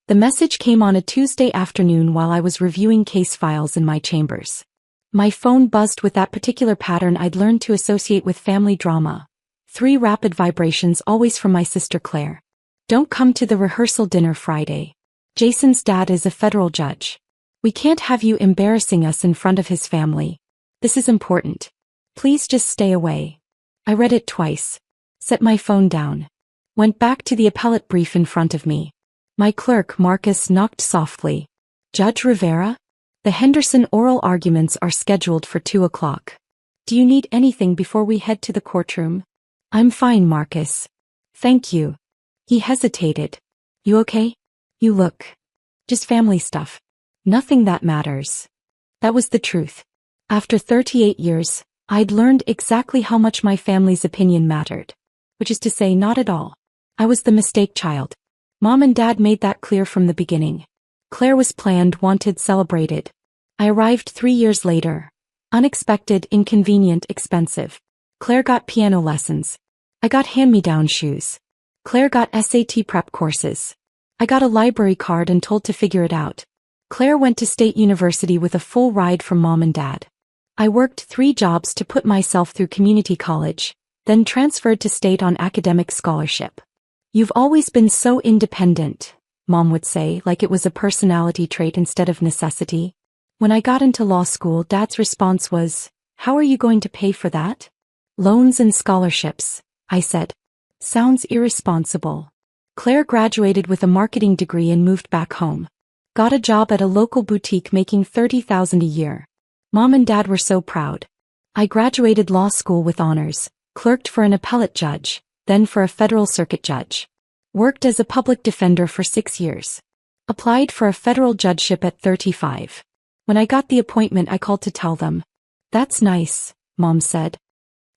The message came on a Tuesday afternoon while I was reviewing case files in my chambers. My phone buzzed with that particular pattern I'd learned to associate with family drama. 3 rapid vibrations, always from my sister Claire. Don't come to the rehearsal dinner Friday. Jason's dad is a federal judge. We can't have you embarrassing us in front of his family. This is important. Please just stay away. I read it twice. Set my phone down. Went back to the appellate brief in front of me. My clerk, Marcus, knocked softly. Judge Rivera? The Henderson oral arguments are scheduled for 2 o'clock. Do you need anything before we head to the courtroom? I'm fine, Marcus. Thank you. He hesitated. You okay? You look. Just family stuff. Nothing that matters. That was the truth. After 38 years, I'd learned exactly how much my family's opinion mattered. Which is to say, not at all. I was the mistake child. Mom and Dad made that clear from the beginning. Claire was planned, wanted, celebrated. I arrived 3 years later. Unexpected, inconvenient, expensive. Claire got piano lessons. I got hand-me-down shoes. Claire got SAT prep courses. I got a library card and told to figure it out. Claire went to State University with a full ride from Mom and Dad. I worked 3 jobs to put myself through community college, then transferred to State on academic scholarship. You've always been so independent, Mom would say, like it was a personality trait instead of necessity. When I got into law school, Dad's response was, how are you going to pay for that? Loans and scholarships, I said. Sounds irresponsible. Claire graduated with a marketing degree and moved back home. Got a job at a local boutique making $30,000 a year. Mom and Dad were so proud. I graduated law school with honors, clerked for an appellate judge, then for a federal circuit judge. Worked as a public defender for 6 years. Applied for a federal judgeship at 35. When I got the appointment, I called to tell them. That's nice, Mom said.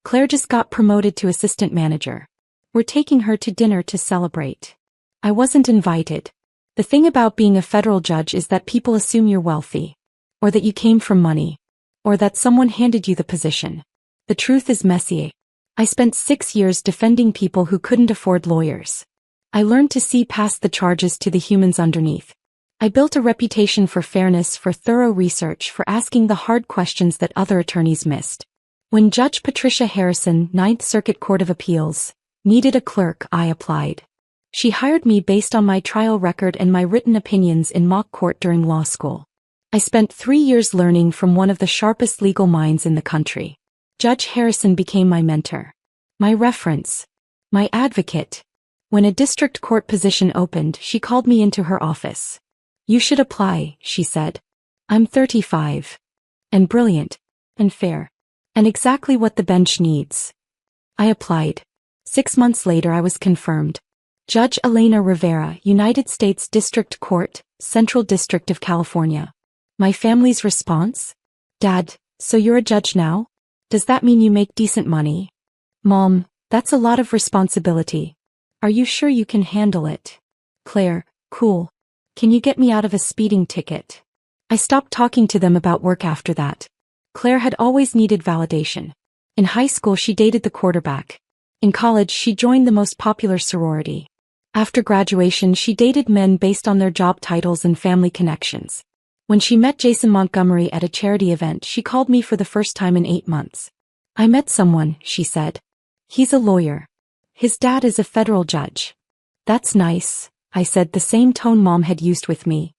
Claire just got promoted to assistant manager. We're taking her to dinner to celebrate. I wasn't invited. The thing about being a federal judge is that people assume you're wealthy. Or that you came from money. Or that someone handed you the position. The truth is messy. I spent 6 years defending people who couldn't afford lawyers. I learned to see past the charges to the humans underneath. I built a reputation for fairness, for thorough research, for asking the hard questions that other attorneys missed. When Judge Patricia Harrison, 9th Circuit Court of Appeals, needed a clerk, I applied. She hired me based on my trial record and my written opinions in mock court during law school. I spent 3 years learning from one of the sharpest legal minds in the country. Judge Harrison became my mentor. My reference. My advocate. When a district court position opened, she called me into her office. You should apply, she said. I'm 35. And brilliant. And fair. And exactly what the bench needs. I applied. 6 months later I was confirmed. Judge Elena Rivera, United States District Court, Central District of California. My family's response? Dad, so you're a judge now? Does that mean you make decent money? Mom, that's a lot of responsibility. Are you sure you can handle it? Claire, cool. Can you get me out of a speeding ticket? I stopped talking to them about work after that. Claire had always needed validation. In high school she dated the quarterback. In college she joined the most popular sorority. After graduation she dated men based on their job titles and family connections. When she met Jason Montgomery at a charity event, she called me for the first time in 8 months. I met someone, she said. He's a lawyer. His dad is a federal judge. That's nice, I said, the same tone Mom had used with me.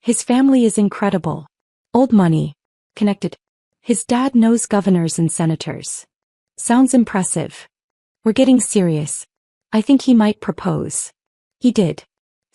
His family is incredible. Old money. Connected. His dad knows governors and senators. Sounds impressive. We're getting serious. I think he might propose. He did.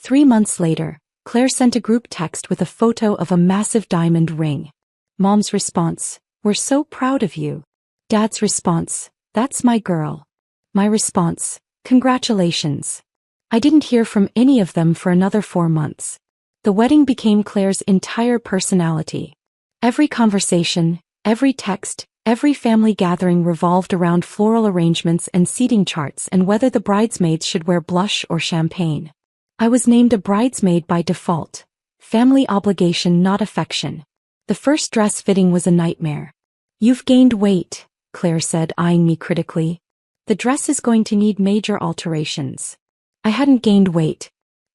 3 months later, Claire sent a group text with a photo of a massive diamond ring. Mom's response, we're so proud of you. Dad's response, that's my girl. My response, congratulations. I didn't hear from any of them for another 4 months. The wedding became Claire's entire personality. Every conversation, every text, every family gathering revolved around floral arrangements and seating charts and whether the bridesmaids should wear blush or champagne. I was named a bridesmaid by default. Family obligation, not affection. The first dress fitting was a nightmare. You've gained weight, Claire said, eyeing me critically. The dress is going to need major alterations. I hadn't gained weight.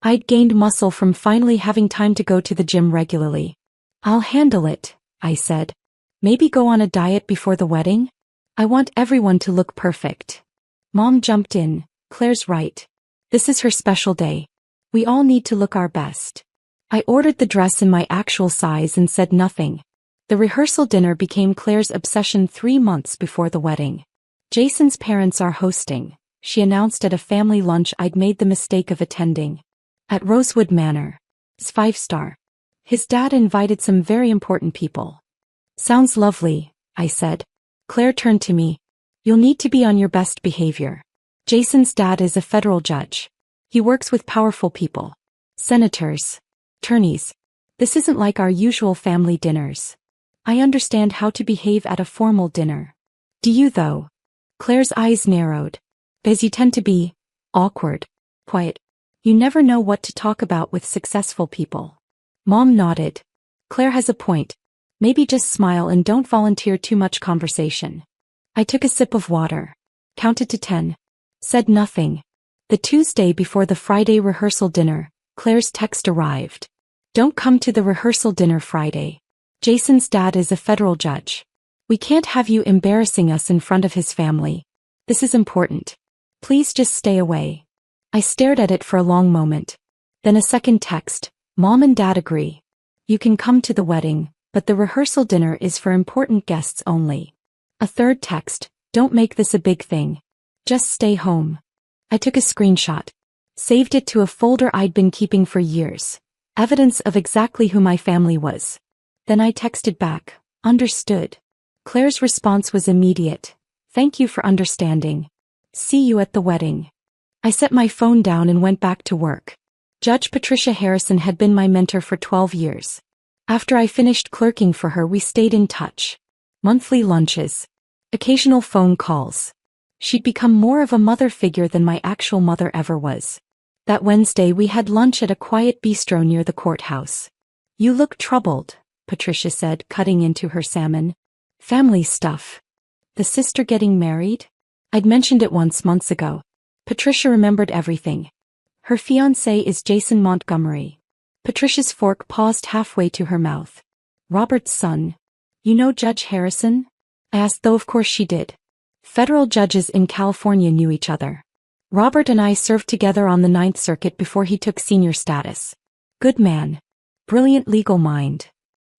I'd gained muscle from finally having time to go to the gym regularly. I'll handle it, I said. Maybe go on a diet before the wedding? I want everyone to look perfect. Mom jumped in. Claire's right. This is her special day. We all need to look our best. I ordered the dress in my actual size and said nothing. The rehearsal dinner became Claire's obsession 3 months before the wedding. Jason's parents are hosting, she announced at a family lunch I'd made the mistake of attending. At Rosewood Manor. It's 5-star. His dad invited some very important people. Sounds lovely, I said. Claire turned to me. You'll need to be on your best behavior. Jason's dad is a federal judge. He works with powerful people. Senators. Attorneys. This isn't like our usual family dinners. I understand how to behave at a formal dinner. Do you though? Claire's eyes narrowed. As you tend to be awkward, quiet. You never know what to talk about with successful people. Mom nodded. Claire has a point. Maybe just smile and don't volunteer too much conversation. I took a sip of water. Counted to 10. Said nothing. The Tuesday before the Friday rehearsal dinner, Claire's text arrived. Don't come to the rehearsal dinner Friday. Jason's dad is a federal judge. We can't have you embarrassing us in front of his family. This is important. Please just stay away. I stared at it for a long moment. Then a second text. Mom and Dad agree. You can come to the wedding, but the rehearsal dinner is for important guests only. A third text. Don't make this a big thing. Just stay home. I took a screenshot. Saved it to a folder I'd been keeping for years. Evidence of exactly who my family was. Then I texted back. Understood. Claire's response was immediate. Thank you for understanding. See you at the wedding. I set my phone down and went back to work. Judge Patricia Harrison had been my mentor for 12 years. After I finished clerking for her, we stayed in touch. Monthly lunches. Occasional phone calls. She'd become more of a mother figure than my actual mother ever was. That Wednesday we had lunch at a quiet bistro near the courthouse. You look troubled, Patricia said, cutting into her salmon. Family stuff. The sister getting married? I'd mentioned it once months ago. Patricia remembered everything. Her fiancé is Jason Montgomery. Patricia's fork paused halfway to her mouth. Robert's son. You know Judge Harrison? I asked, though of course she did. Federal judges in California knew each other. Robert and I served together on the Ninth Circuit before he took senior status. Good man. Brilliant legal mind.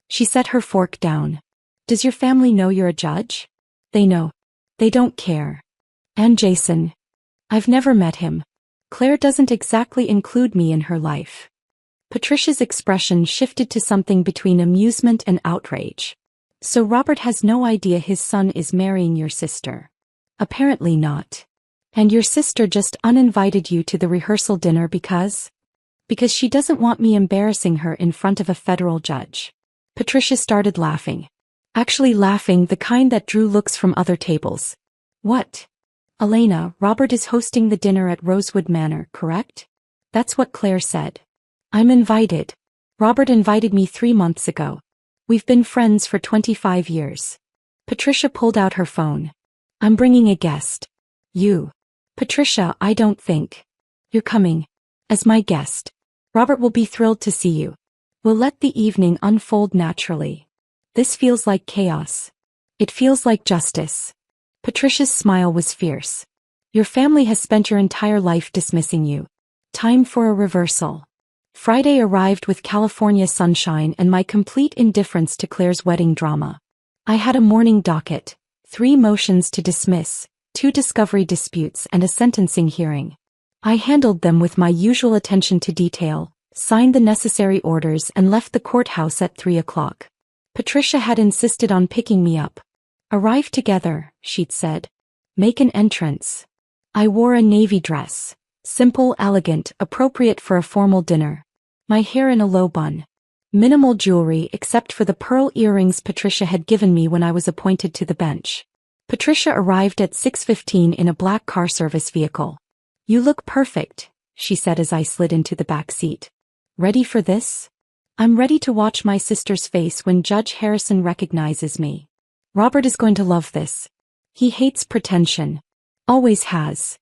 She set her fork down. Does your family know you're a judge? They know. They don't care. And Jason. I've never met him. Claire doesn't exactly include me in her life. Patricia's expression shifted to something between amusement and outrage. So Robert has no idea his son is marrying your sister. Apparently not. And your sister just uninvited you to the rehearsal dinner because she doesn't want me embarrassing her in front of a federal judge. Patricia started laughing. Actually laughing, the kind that drew looks from other tables. What? Elena, Robert is hosting the dinner at Rosewood Manor, correct? That's what Claire said. I'm invited. Robert invited me 3 months ago. We've been friends for 25 years. Patricia pulled out her phone. I'm bringing a guest. You. Patricia, I don't think. You're coming. As my guest. Robert will be thrilled to see you. We'll let the evening unfold naturally. This feels like chaos. It feels like justice. Patricia's smile was fierce. Your family has spent your entire life dismissing you. Time for a reversal. Friday arrived with California sunshine and my complete indifference to Claire's wedding drama. I had a morning docket, 3 motions to dismiss, 2 discovery disputes and a sentencing hearing. I handled them with my usual attention to detail, signed the necessary orders and left the courthouse at 3 o'clock. Patricia had insisted on picking me up. Arrive together, she'd said. Make an entrance. I wore a navy dress. Simple, elegant, appropriate for a formal dinner. My hair in a low bun. Minimal jewelry except for the pearl earrings Patricia had given me when I was appointed to the bench. Patricia arrived at 6:15 in a black car service vehicle. You look perfect, she said as I slid into the back seat. Ready for this? I'm ready to watch my sister's face when Judge Harrison recognizes me. Robert is going to love this. He hates pretension. Always has.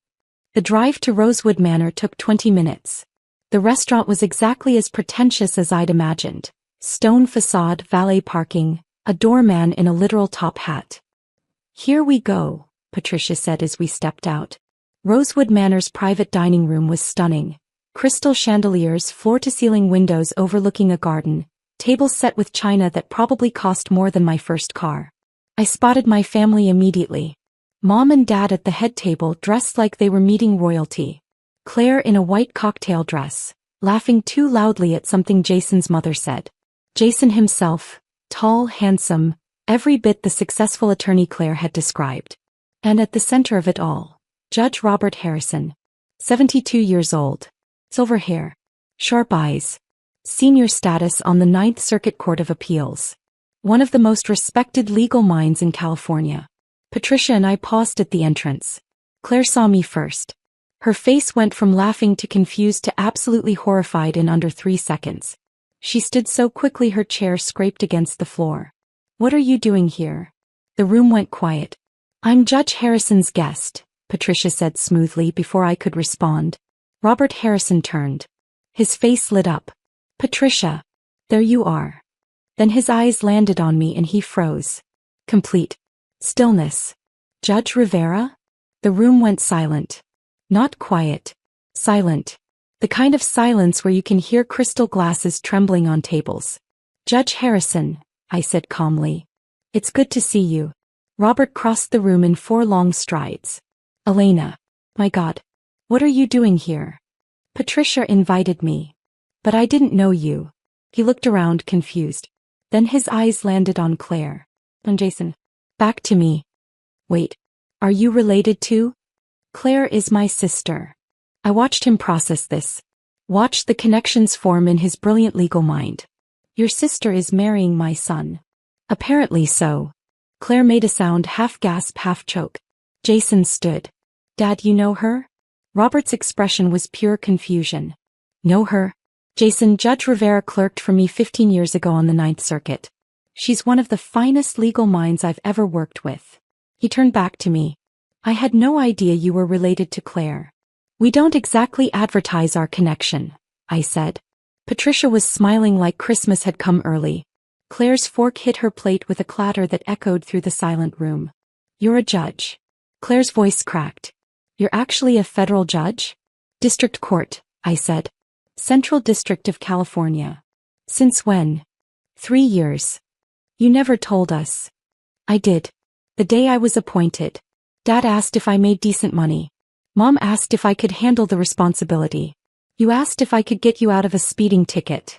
The drive to Rosewood Manor took 20 minutes. The restaurant was exactly as pretentious as I'd imagined. Stone facade, valet parking, a doorman in a literal top hat. "Here we go," Patricia said as we stepped out. Rosewood Manor's private dining room was stunning. Crystal chandeliers, floor-to-ceiling windows overlooking a garden, tables set with china that probably cost more than my first car. I spotted my family immediately. Mom and Dad at the head table dressed like they were meeting royalty. Claire in a white cocktail dress, laughing too loudly at something Jason's mother said. Jason himself, tall, handsome, every bit the successful attorney Claire had described. And at the center of it all, Judge Robert Harrison, 72 years old, silver hair, sharp eyes, senior status on the Ninth Circuit Court of Appeals. One of the most respected legal minds in California. Patricia and I paused at the entrance. Claire saw me first. Her face went from laughing to confused to absolutely horrified in under 3 seconds. She stood so quickly her chair scraped against the floor. "What are you doing here?" The room went quiet. "I'm Judge Harrison's guest," Patricia said smoothly before I could respond. Robert Harrison turned. His face lit up. "Patricia. There you are." Then his eyes landed on me and he froze. Complete stillness. "Judge Rivera?" The room went silent. Not quiet. Silent. The kind of silence where you can hear crystal glasses trembling on tables. "Judge Harrison," I said calmly. "It's good to see you." Robert crossed the room in 4 long strides. "Elena. My God. What are you doing here?" "Patricia invited me. But I didn't know you." He looked around confused. Then his eyes landed on Claire. "On Jason." Back to me. "Wait. Are you related to?" "Claire is my sister." I watched him process this. Watched the connections form in his brilliant legal mind. "Your sister is marrying my son." "Apparently so." Claire made a sound, half gasp, half choke. Jason stood. "Dad, you know her?" Robert's expression was pure confusion. "Know her?" "Jason, Judge Rivera clerked for me 15 years ago on the Ninth Circuit. She's one of the finest legal minds I've ever worked with." He turned back to me. "I had no idea you were related to Claire." "We don't exactly advertise our connection," I said. Patricia was smiling like Christmas had come early. Claire's fork hit her plate with a clatter that echoed through the silent room. "You're a judge." Claire's voice cracked. "You're actually a federal judge?" "District Court," I said. "Central District of California." "Since when?" 3 years. "You never told us." "I did. The day I was appointed. Dad asked if I made decent money. Mom asked if I could handle the responsibility. You asked if I could get you out of a speeding ticket."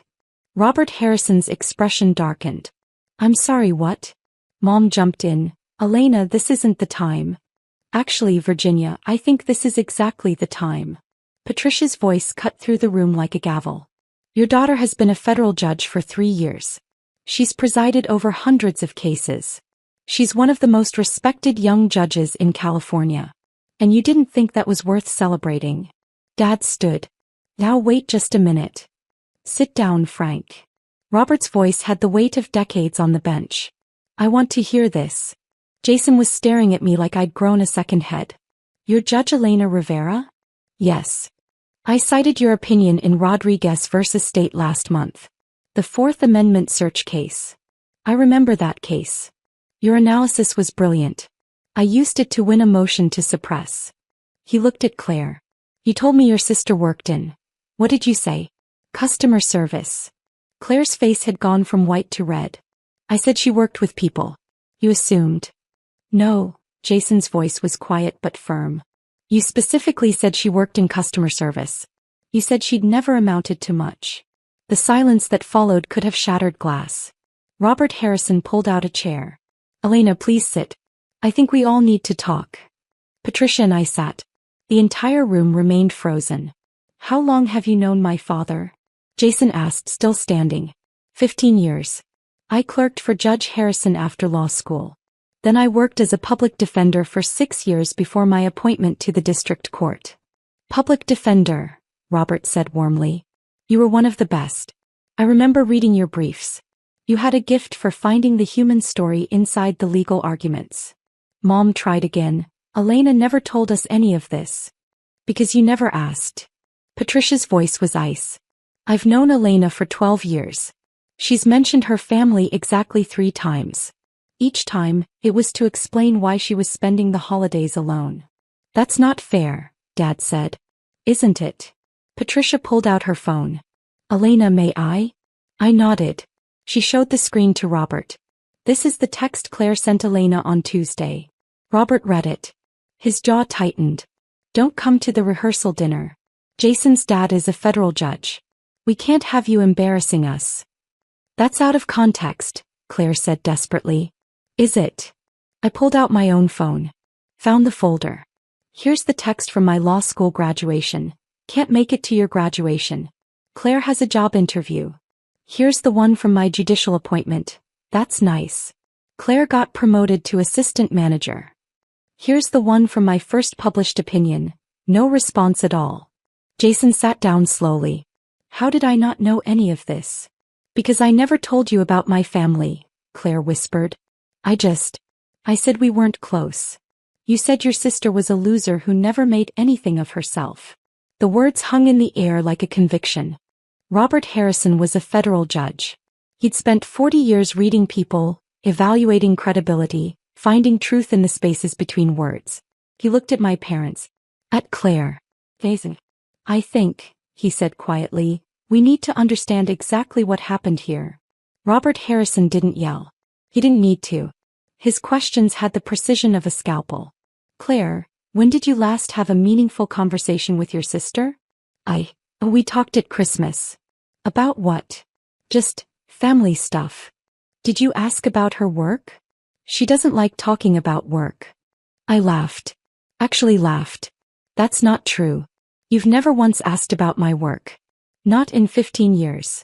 Robert Harrison's expression darkened. "I'm sorry, what?" Mom jumped in. "Elena, this isn't the time." "Actually, Virginia, I think this is exactly the time." Patricia's voice cut through the room like a gavel. "Your daughter has been a federal judge for 3 years. She's presided over hundreds of cases. She's one of the most respected young judges in California. And you didn't think that was worth celebrating." Dad stood. "Now wait just a minute. Sit down, Frank." Robert's voice had the weight of decades on the bench. "I want to hear this." Jason was staring at me like I'd grown a second head. "You're Judge Elena Rivera?" "Yes. I cited your opinion in Rodriguez versus State last month. The Fourth Amendment search case. I remember that case. Your analysis was brilliant. I used it to win a motion to suppress." He looked at Claire. "You told me your sister worked in, what did you say? Customer service." Claire's face had gone from white to red. "I said she worked with people. You assumed." "No," Jason's voice was quiet but firm. "You specifically said she worked in customer service. You said she'd never amounted to much." The silence that followed could have shattered glass. Robert Harrison pulled out a chair. "Elena, please sit. I think we all need to talk." Patricia and I sat. The entire room remained frozen. "How long have you known my father?" Jason asked, still standing. 15 years. I clerked for Judge Harrison after law school. Then I worked as a public defender for 6 years before my appointment to the district court." "Public defender," Robert said warmly. "You were one of the best. I remember reading your briefs. You had a gift for finding the human story inside the legal arguments." Mom tried again. "Elena never told us any of this." "Because you never asked." Patricia's voice was ice. I've known Elena for 12 years. She's mentioned her family exactly 3 times. Each time, it was to explain why she was spending the holidays alone. That's not fair, Dad said. Isn't it? Patricia pulled out her phone. Elena, may I? I nodded. She showed the screen to Robert. This is the text Claire sent Elena on Tuesday. Robert read it. His jaw tightened. Don't come to the rehearsal dinner. Jason's dad is a federal judge. We can't have you embarrassing us. That's out of context, Claire said desperately. Is it? I pulled out my own phone. Found the folder. Here's the text from my law school graduation. Can't make it to your graduation. Claire has a job interview. Here's the one from my judicial appointment. That's nice. Claire got promoted to assistant manager. Here's the one from my first published opinion. No response at all. Jason sat down slowly. How did I not know any of this? Because I never told you about my family, Claire whispered. I said we weren't close. You said your sister was a loser who never made anything of herself. The words hung in the air like a conviction. Robert Harrison was a federal judge. He'd spent 40 years reading people, evaluating credibility, finding truth in the spaces between words. He looked at my parents. At Claire. Gazing. I think, he said quietly, we need to understand exactly what happened here. Robert Harrison didn't yell. He didn't need to. His questions had the precision of a scalpel. Claire, when did you last have a meaningful conversation with your sister? We talked at Christmas. About what? Just family stuff. Did you ask about her work? She doesn't like talking about work. I laughed. Actually laughed. That's not true. You've never once asked about my work. Not in 15 years.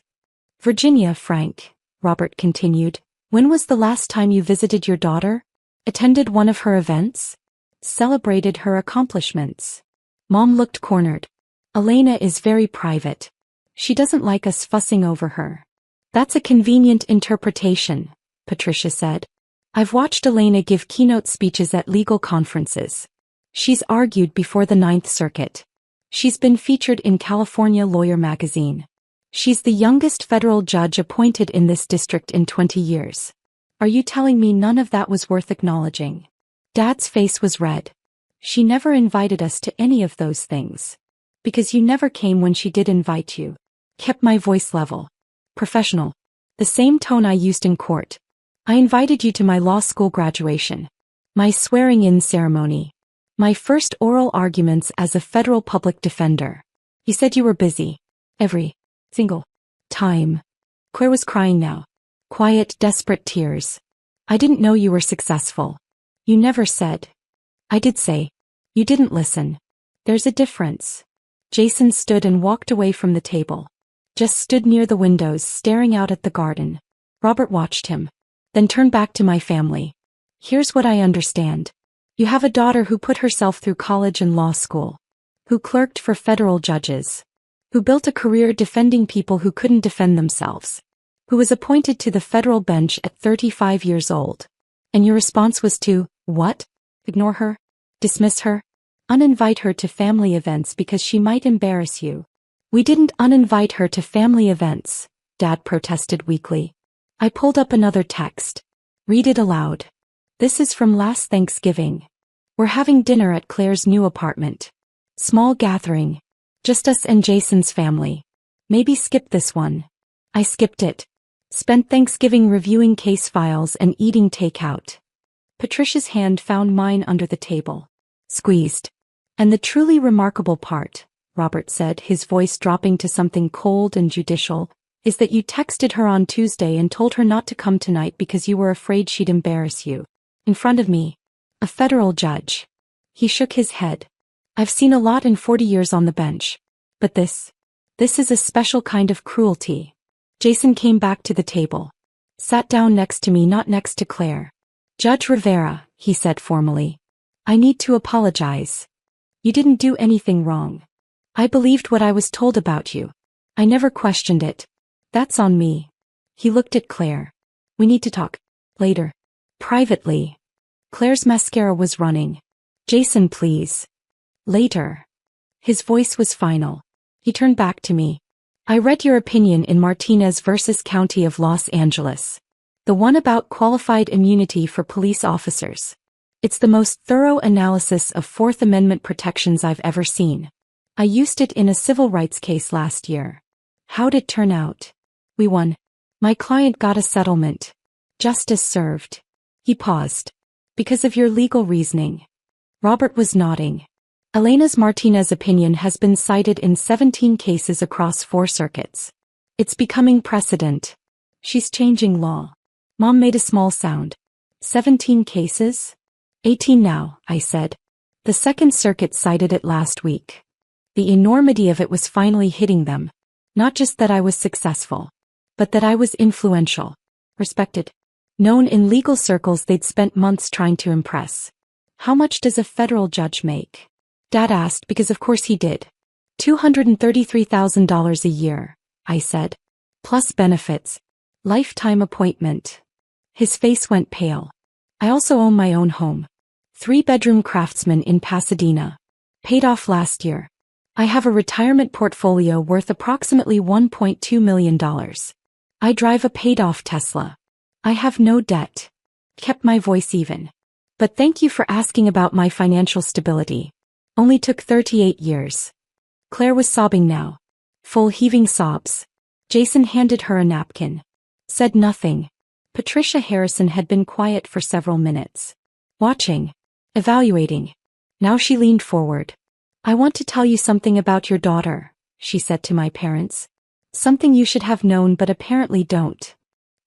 Virginia, Frank, Robert continued, when was the last time you visited your daughter? Attended one of her events? Celebrated her accomplishments? Mom looked cornered. Elena is very private. She doesn't like us fussing over her. That's a convenient interpretation, Patricia said. I've watched Elena give keynote speeches at legal conferences. She's argued before the Ninth Circuit. She's been featured in California Lawyer magazine. She's the youngest federal judge appointed in this district in 20 years. Are you telling me none of that was worth acknowledging? Dad's face was red. She never invited us to any of those things. Because you never came when she did invite you. Kept my voice level. Professional. The same tone I used in court. I invited you to my law school graduation. My swearing-in ceremony. My first oral arguments as a federal public defender. You said you were busy. Every single time. Claire was crying now. Quiet, desperate tears. I didn't know you were successful. You never said. I did say. You didn't listen. There's a difference. Jason stood and walked away from the table. Just stood near the windows staring out at the garden. Robert watched him. Then turned back to my family. Here's what I understand. You have a daughter who put herself through college and law school. Who clerked for federal judges. Who built a career defending people who couldn't defend themselves. Who was appointed to the federal bench at 35 years old. And your response was to, what? Ignore her? Dismiss her? Uninvite her to family events because she might embarrass you. We didn't uninvite her to family events, Dad protested weakly. I pulled up another text. Read it aloud. This is from last Thanksgiving. We're having dinner at Claire's new apartment. Small gathering. Just us and Jason's family. Maybe skip this one. I skipped it. Spent Thanksgiving reviewing case files and eating takeout. Patricia's hand found mine under the table. Squeezed. And the truly remarkable part, Robert said, his voice dropping to something cold and judicial, is that you texted her on Tuesday and told her not to come tonight because you were afraid she'd embarrass you. In front of me. A federal judge. He shook his head. I've seen a lot in 40 years on the bench. But this is a special kind of cruelty. Jason came back to the table. Sat down next to me, not next to Claire. Judge Rivera, he said formally. I need to apologize. You didn't do anything wrong. I believed what I was told about you. I never questioned it. That's on me. He looked at Claire. We need to talk. Later. Privately. Claire's mascara was running. Jason, please. Later. His voice was final. He turned back to me. I read your opinion in Martinez versus County of Los Angeles. The one about qualified immunity for police officers. It's the most thorough analysis of Fourth Amendment protections I've ever seen. I used it in a civil rights case last year. How'd it turn out? We won. My client got a settlement. Justice served. He paused. Because of your legal reasoning. Robert was nodding. Elena's Martinez opinion has been cited in 17 cases across 4 circuits. It's becoming precedent. She's changing law. Mom made a small sound. 17 cases? 18 now, I said. The Second Circuit cited it last week. The enormity of it was finally hitting them. Not just that I was successful, but that I was influential, respected, known in legal circles they'd spent months trying to impress. How much does a federal judge make? Dad asked because of course he did. $233,000 a year, I said. Plus benefits. Lifetime appointment. His face went pale. I also own my own home. 3-bedroom Craftsman in Pasadena. Paid off last year. I have a retirement portfolio worth approximately $1.2 million. I drive a paid-off Tesla. I have no debt. Kept my voice even. But thank you for asking about my financial stability. Only took 38 years. Claire was sobbing now. Full heaving sobs. Jason handed her a napkin. Said nothing. Patricia Harrison had been quiet for several minutes. Watching. Evaluating. Now she leaned forward. I want to tell you something about your daughter, she said to my parents. Something you should have known but apparently don't.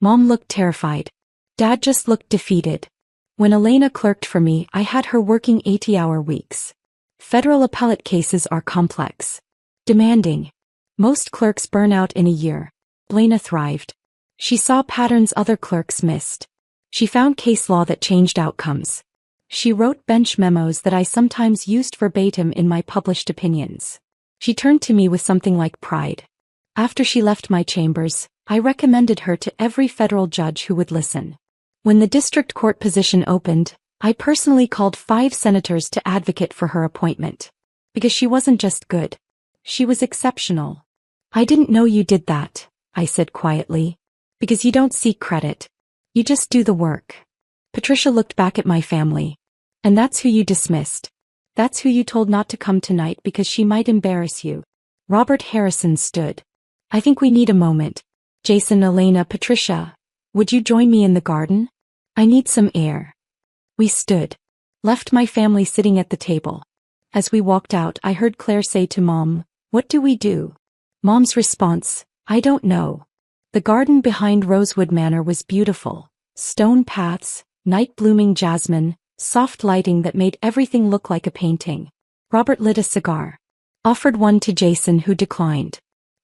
Mom looked terrified. Dad just looked defeated. When Elena clerked for me, I had her working 80-hour weeks. Federal appellate cases are complex. Demanding. Most clerks burn out in a year. Elena thrived. She saw patterns other clerks missed. She found case law that changed outcomes. She wrote bench memos that I sometimes used verbatim in my published opinions. She turned to me with something like pride. After she left my chambers, I recommended her to every federal judge who would listen. When the district court position opened, I personally called 5 senators to advocate for her appointment. Because she wasn't just good. She was exceptional. I didn't know you did that, I said quietly. Because you don't seek credit. You just do the work. Patricia looked back at my family. And that's who you dismissed. That's who you told not to come tonight because she might embarrass you. Robert Harrison stood. I think we need a moment. Jason, Elena, Patricia, would you join me in the garden? I need some air. We stood. Left my family sitting at the table. As we walked out, I heard Claire say to Mom, "What do we do?" Mom's response, "I don't know." The garden behind Rosewood Manor was beautiful. Stone paths, night-blooming jasmine, soft lighting that made everything look like a painting. Robert lit a cigar. Offered one to Jason, who declined.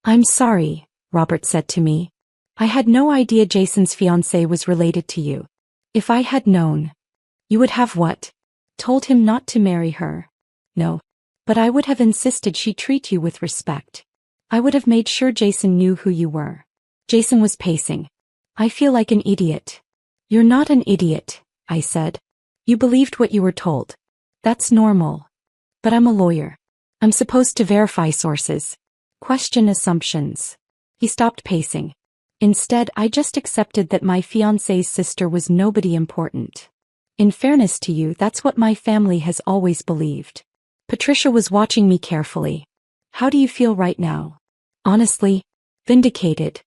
"I'm sorry," Robert said to me. "I had no idea Jason's fiancé was related to you. If I had known." "You would have what?" "Told him not to marry her." "No. But I would have insisted she treat you with respect. I would have made sure Jason knew who you were." Jason was pacing. "I feel like an idiot." "You're not an idiot," I said. "You believed what you were told. That's normal. But I'm a lawyer. I'm supposed to verify sources. Question assumptions." He stopped pacing. "Instead, I just accepted that my fiancé's sister was nobody important. In fairness to you, that's what my family has always believed." Patricia was watching me carefully. "How do you feel right now?" "Honestly, vindicated.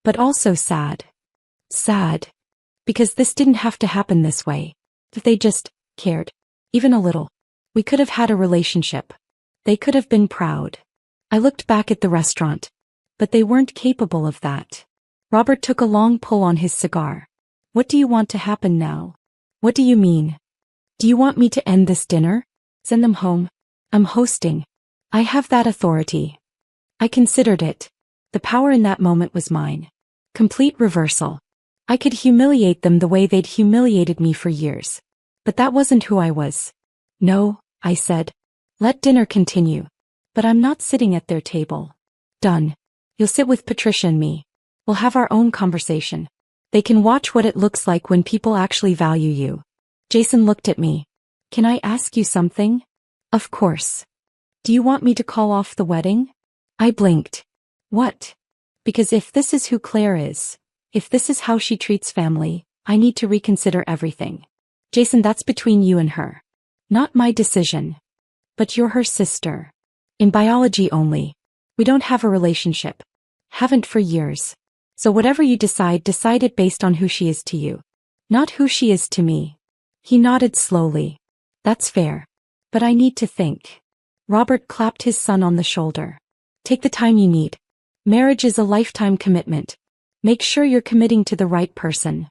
But also sad." "Sad. Because this didn't have to happen this way. If they just cared. Even a little. We could have had a relationship. They could have been proud." I looked back at the restaurant. But they weren't capable of that. Robert took a long pull on his cigar. "What do you want to happen now?" "What do you mean? Do you want me to end this dinner? Send them home? I'm hosting. I have that authority." I considered it. The power in that moment was mine. Complete reversal. I could humiliate them the way they'd humiliated me for years. But that wasn't who I was. "No," I said. "Let dinner continue. But I'm not sitting at their table." "Done. You'll sit with Patricia and me. We'll have our own conversation. They can watch what it looks like when people actually value you." Jason looked at me. "Can I ask you something?" "Of course. Do you want me to call off the wedding?" I blinked. What? Because if this is who Claire is, if this is how she treats family, I need to reconsider everything. Jason, that's between you and her. Not my decision. But you're her sister. In biology only. We don't have a relationship. Haven't for years. So whatever you decide it based on who she is to you. Not who she is to me. He nodded slowly. That's fair. But I need to think. Robert clapped his son on the shoulder. Take the time you need. Marriage is a lifetime commitment. Make sure you're committing to the right person.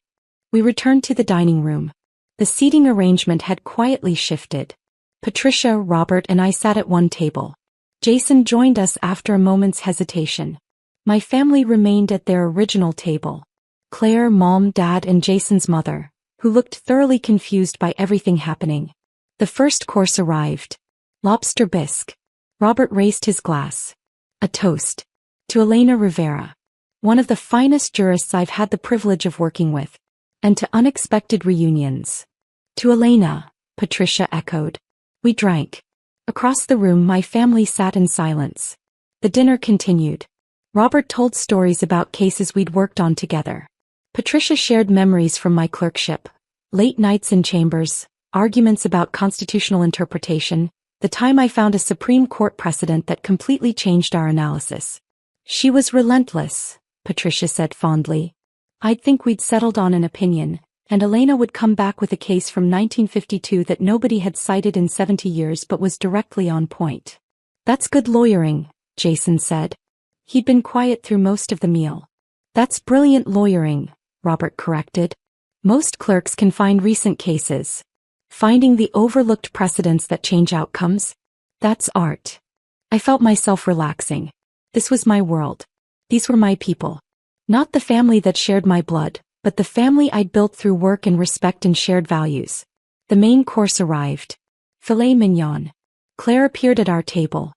We returned to the dining room. The seating arrangement had quietly shifted. Patricia, Robert, and I sat at one table. Jason joined us after a moment's hesitation. My family remained at their original table. Claire, Mom, Dad, and Jason's mother, who looked thoroughly confused by everything happening. The first course arrived. Lobster bisque. Robert raised his glass. A toast. To Elena Rivera. One of the finest jurists I've had the privilege of working with. And to unexpected reunions. To Elena, Patricia echoed. We drank. Across the room my family sat in silence. The dinner continued. Robert told stories about cases we'd worked on together. Patricia shared memories from my clerkship. Late nights in chambers, arguments about constitutional interpretation, the time I found a Supreme Court precedent that completely changed our analysis. She was relentless, Patricia said fondly. I'd think we'd settled on an opinion, and Elena would come back with a case from 1952 that nobody had cited in 70 years but was directly on point. That's good lawyering, Jason said. He'd been quiet through most of the meal. That's brilliant lawyering, Robert corrected. Most clerks can find recent cases. Finding the overlooked precedents that change outcomes? That's art. I felt myself relaxing. This was my world. These were my people. Not the family that shared my blood, but the family I'd built through work and respect and shared values. The main course arrived. Filet mignon. Claire appeared at our table.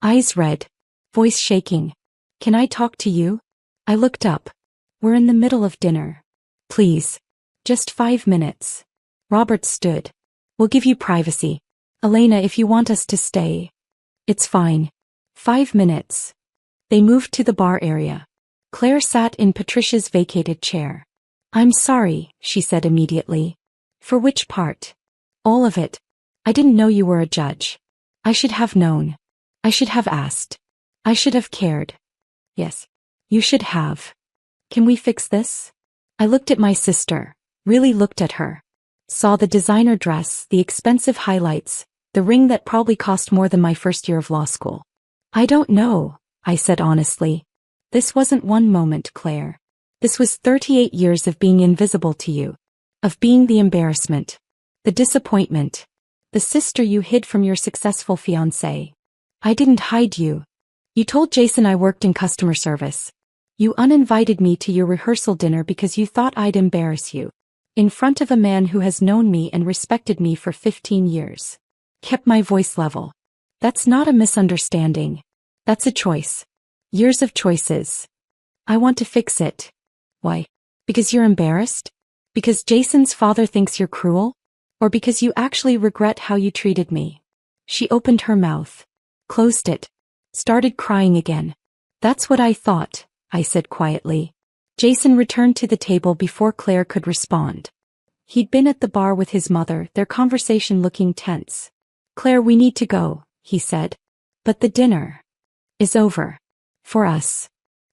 Eyes red. Voice shaking. Can I talk to you? I looked up. We're in the middle of dinner. Please. Just 5 minutes. Robert stood. We'll give you privacy. Elena, if you want us to stay. It's fine. 5 minutes. They moved to the bar area. Claire sat in Patricia's vacated chair. I'm sorry, she said immediately. For which part? All of it. I didn't know you were a judge. I should have known. I should have asked. I should have cared. Yes. You should have. Can we fix this? I looked at my sister, really looked at her. Saw the designer dress, the expensive highlights, the ring that probably cost more than my first year of law school. I don't know, I said honestly. This wasn't one moment, Claire. This was 38 years of being invisible to you. Of being the embarrassment. The disappointment. The sister you hid from your successful fiancé. I didn't hide you. You told Jason I worked in customer service. You uninvited me to your rehearsal dinner because you thought I'd embarrass you. In front of a man who has known me and respected me for 15 years. Kept my voice level. That's not a misunderstanding. That's a choice. Years of choices. I want to fix it. Why? Because you're embarrassed? Because Jason's father thinks you're cruel? Or because you actually regret how you treated me? She opened her mouth. Closed it. Started crying again. That's what I thought, I said quietly. Jason returned to the table before Claire could respond. He'd been at the bar with his mother, their conversation looking tense. Claire, we need to go, he said. But the dinner is over. For us.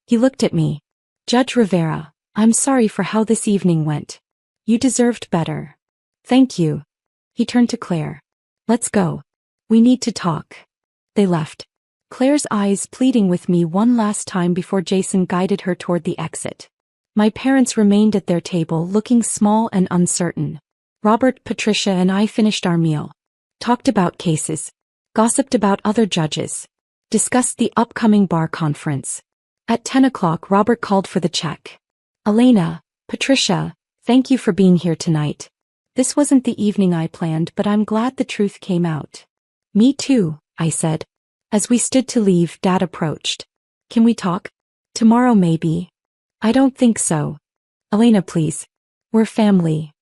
He looked at me. Judge Rivera, I'm sorry for how this evening went. You deserved better. Thank you. He turned to Claire. Let's go. We need to talk. They left. Claire's eyes pleading with me one last time before Jason guided her toward the exit. My parents remained at their table looking small and uncertain. Robert, Patricia, and I finished our meal. Talked about cases. Gossiped about other judges. Discussed the upcoming bar conference. At 10 o'clock Robert called for the check. Elena, Patricia, thank you for being here tonight. This wasn't the evening I planned, but I'm glad the truth came out. Me too, I said. As we stood to leave, Dad approached. Can we talk? Tomorrow maybe. I don't think so. Elena, please. We're family.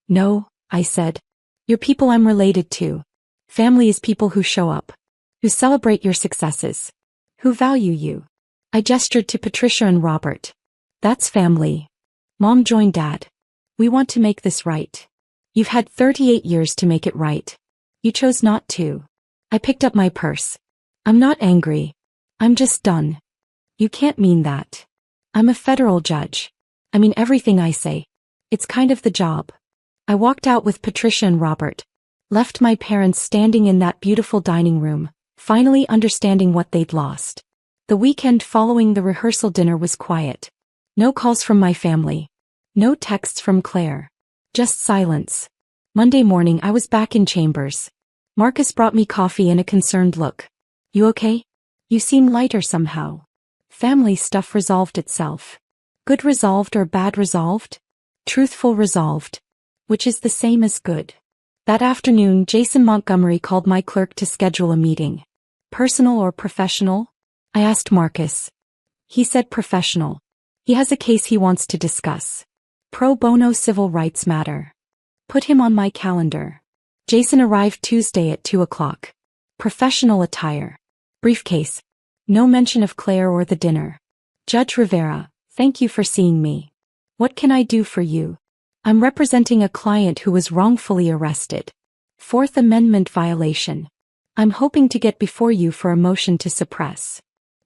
No, I said. You're people I'm related to. Family is people who show up. Who celebrate your successes. Who value you. I gestured to Patricia and Robert. That's family. Mom joined Dad. We want to make this right. You've had 38 years to make it right. You chose not to. I picked up my purse. I'm not angry. I'm just done. You can't mean that. I'm a federal judge. I mean everything I say. It's kind of the job. I walked out with Patricia and Robert. Left my parents standing in that beautiful dining room, finally understanding what they'd lost. The weekend following the rehearsal dinner was quiet. No calls from my family. No texts from Claire. Just silence. Monday morning I was back in chambers. Marcus brought me coffee and a concerned look. You okay? You seem lighter somehow. Family stuff resolved itself. Good resolved or bad resolved? Truthful resolved. Which is the same as good. That afternoon Jason Montgomery called my clerk to schedule a meeting. Personal or professional? I asked Marcus. He said professional. He has a case he wants to discuss. Pro bono civil rights matter. Put him on my calendar. Jason arrived Tuesday at 2 o'clock. Professional attire. Briefcase. No mention of Claire or the dinner. Judge Rivera, thank you for seeing me. What can I do for you? I'm representing a client who was wrongfully arrested. Fourth Amendment violation. I'm hoping to get before you for a motion to suppress.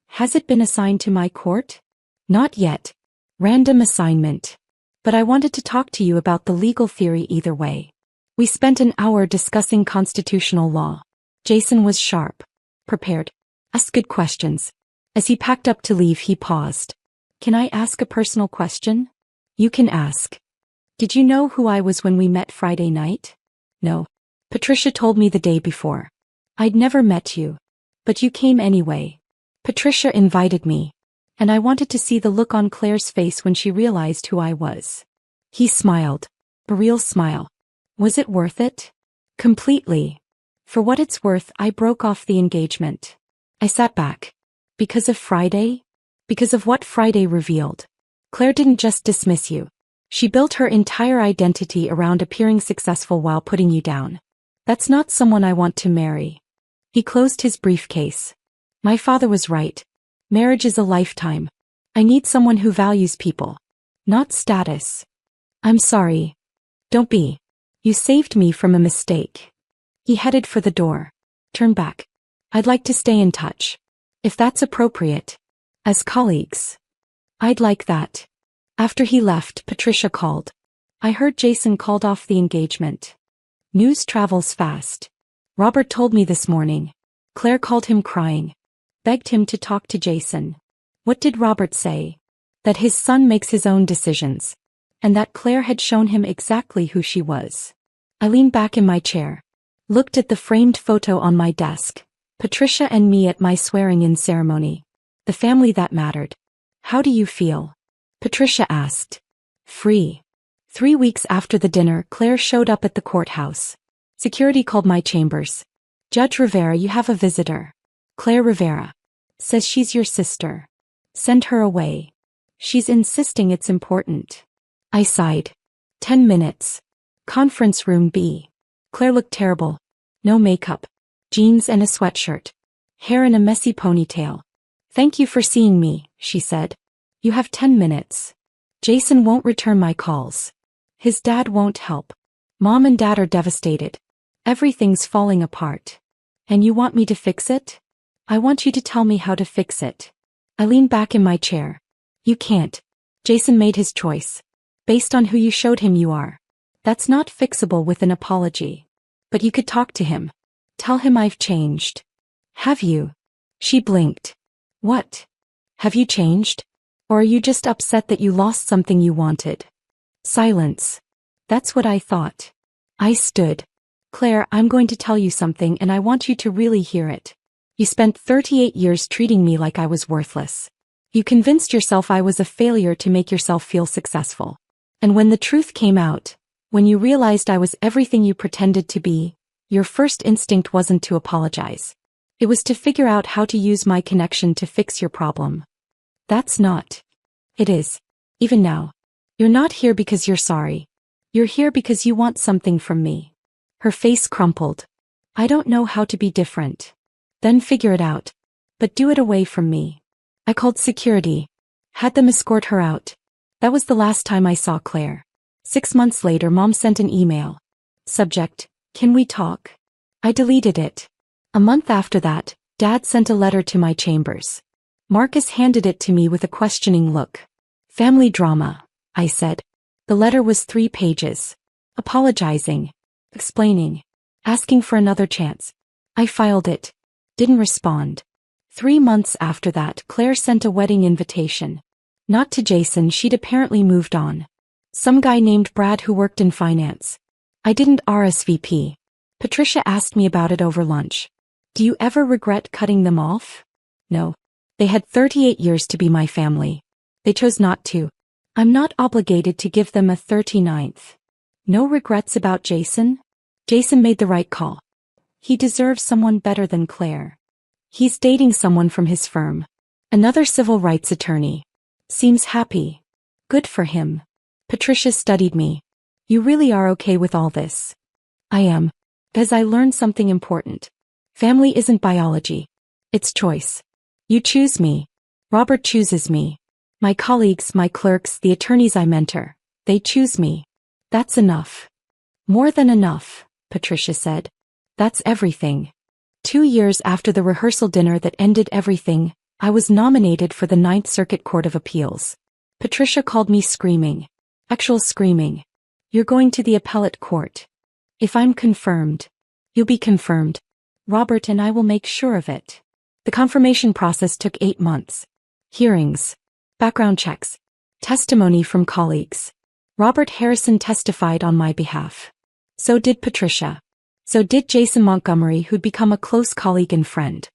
Has it been assigned to my court? Not yet. Random assignment. But I wanted to talk to you about the legal theory either way. We spent an hour discussing constitutional law. Jason was sharp. Prepared. Asked good questions. As he packed up to leave he paused. Can I ask a personal question? You can ask. Did you know who I was when we met Friday night? No. Patricia told me the day before. I'd never met you. But you came anyway. Patricia invited me. And I wanted to see the look on Claire's face when she realized who I was. He smiled. A real smile. Was it worth it? Completely. For what it's worth, I broke off the engagement. I sat back. Because of Friday? Because of what Friday revealed. Claire didn't just dismiss you. She built her entire identity around appearing successful while putting you down. That's not someone I want to marry. He closed his briefcase. My father was right. Marriage is a lifetime. I need someone who values people. Not status. I'm sorry. Don't be. You saved me from a mistake. He headed for the door. Turn back. I'd like to stay in touch. If that's appropriate. As colleagues. I'd like that. After he left, Patricia called. I heard Jason called off the engagement. News travels fast. Robert told me this morning. Claire called him crying. Begged him to talk to Jason. What did Robert say? That his son makes his own decisions. And that Claire had shown him exactly who she was. I leaned back in my chair. Looked at the framed photo on my desk. Patricia and me at my swearing-in ceremony. The family that mattered. How do you feel? Patricia asked. Free. 3 weeks after the dinner, Claire showed up at the courthouse. Security called my chambers. Judge Rivera, you have a visitor. Claire Rivera. Says she's your sister. Send her away. She's insisting it's important. I sighed. 10 minutes. Conference room B. Claire looked terrible. No makeup. Jeans and a sweatshirt. Hair in a messy ponytail. Thank you for seeing me, she said. You have 10 minutes. Jason won't return my calls. His dad won't help. Mom and Dad are devastated. Everything's falling apart. And you want me to fix it? I want you to tell me how to fix it. I leaned back in my chair. You can't. Jason made his choice. Based on who you showed him you are. That's not fixable with an apology. But you could talk to him. Tell him I've changed. Have you? She blinked. What? Have you changed? Or are you just upset that you lost something you wanted? Silence. That's what I thought. I stood. Claire, I'm going to tell you something and I want you to really hear it. You spent 38 years treating me like I was worthless. You convinced yourself I was a failure to make yourself feel successful. And when the truth came out, when you realized I was everything you pretended to be, your first instinct wasn't to apologize. It was to figure out how to use my connection to fix your problem. That's not. It is. Even now. You're not here because you're sorry. You're here because you want something from me. Her face crumpled. I don't know how to be different. Then figure it out. but do it away from me. I called security. Had them escort her out. That was the last time I saw Claire. 6 months later, Mom sent an email. Subject: can we talk? I deleted it. A month after that, Dad sent a letter to my chambers. Marcus handed it to me with a questioning look. Family drama, I said. The letter was 3 pages. Apologizing. Explaining. Asking for another chance. I filed it. Didn't respond. 3 months after that, Claire sent a wedding invitation. Not to Jason, she'd apparently moved on. Some guy named Brad who worked in finance. I didn't RSVP. Patricia asked me about it over lunch. Do you ever regret cutting them off? No. They had 38 years to be my family. They chose not to. I'm not obligated to give them a 39th. No regrets about Jason? Jason made the right call. He deserves someone better than Claire. He's dating someone from his firm. Another civil rights attorney. Seems happy. Good for him. Patricia studied me. You really are okay with all this? I am. As I learned something important. Family isn't biology. It's choice. You choose me. Robert chooses me. My colleagues, my clerks, the attorneys I mentor. They choose me. That's enough. More than enough, Patricia said. That's everything. 2 years after the rehearsal dinner that ended everything, I was nominated for the Ninth Circuit Court of Appeals. Patricia called me screaming. Actual screaming. You're going to the appellate court. If I'm confirmed, you'll be confirmed. Robert and I will make sure of it. The confirmation process took 8 months. Hearings. Background checks. Testimony from colleagues. Robert Harrison testified on my behalf. So did Patricia. So did Jason Montgomery, who'd become a close colleague and friend.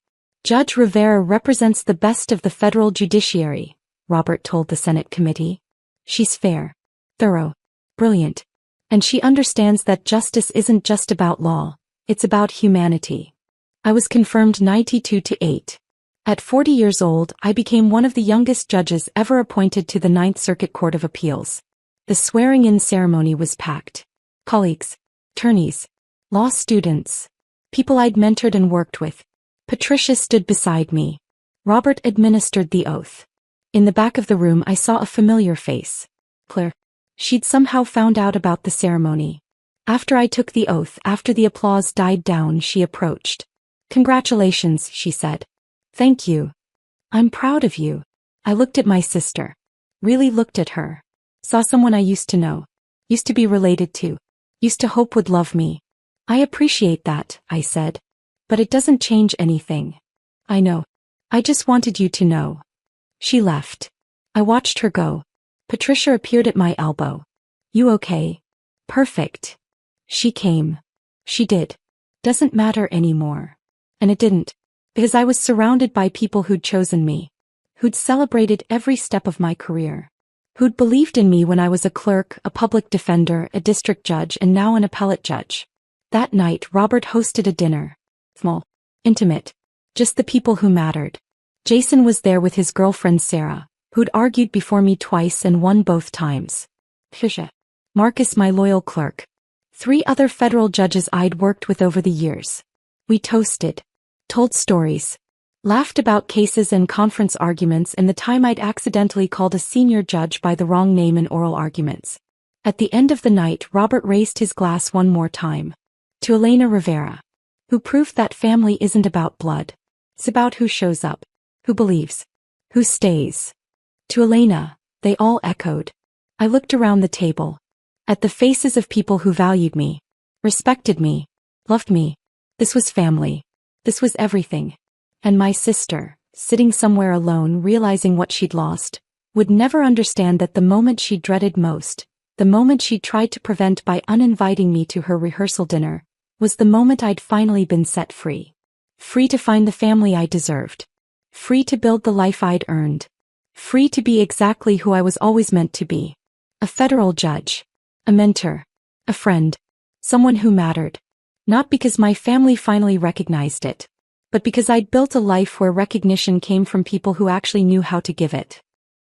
Judge Rivera represents the best of the federal judiciary, Robert told the Senate committee. She's fair, thorough, brilliant. And she understands that justice isn't just about law, it's about humanity. I was confirmed 92-8. At 40 years old, I became one of the youngest judges ever appointed to the Ninth Circuit Court of Appeals. The swearing-in ceremony was packed. Colleagues, attorneys, law students, people I'd mentored and worked with. Patricia stood beside me. Robert administered the oath. In the back of the room I saw a familiar face. Claire. She'd somehow found out about the ceremony. After I took the oath, after the applause died down, she approached. Congratulations, she said. Thank you. I'm proud of you. I looked at my sister. Really looked at her. Saw someone I used to know. Used to be related to. Used to hope would love me. I appreciate that, I said. But it doesn't change anything. I know. I just wanted you to know. She left. I watched her go. Patricia appeared at my elbow. You okay? Perfect. She came. She did. Doesn't matter anymore. And it didn't. Because I was surrounded by people who'd chosen me. Who'd celebrated every step of my career. Who'd believed in me when I was a clerk, a public defender, a district judge, and now an appellate judge. That night, Robert hosted a dinner. Small. Intimate. Just the people who mattered. Jason was there with his girlfriend Sarah, who'd argued before me twice and won both times. Patricia. Marcus, my loyal clerk. 3 other federal judges I'd worked with over the years. We toasted. Told stories. Laughed about cases and conference arguments and the time I'd accidentally called a senior judge by the wrong name in oral arguments. At the end of the night, Robert raised his glass one more time. To Elena Rivera. Who proved that family isn't about blood. It's about who shows up. Who believes. Who stays. To Elena, they all echoed. I looked around the table. At the faces of people who valued me. Respected me. Loved me. This was family. This was everything. And my sister, sitting somewhere alone realizing what she'd lost, would never understand that the moment she dreaded most, the moment she tried to prevent by uninviting me to her rehearsal dinner, was the moment I'd finally been set free. Free to find the family I deserved. Free to build the life I'd earned. Free to be exactly who I was always meant to be. A federal judge. A mentor. A friend. Someone who mattered. Not because my family finally recognized it, but because I'd built a life where recognition came from people who actually knew how to give it.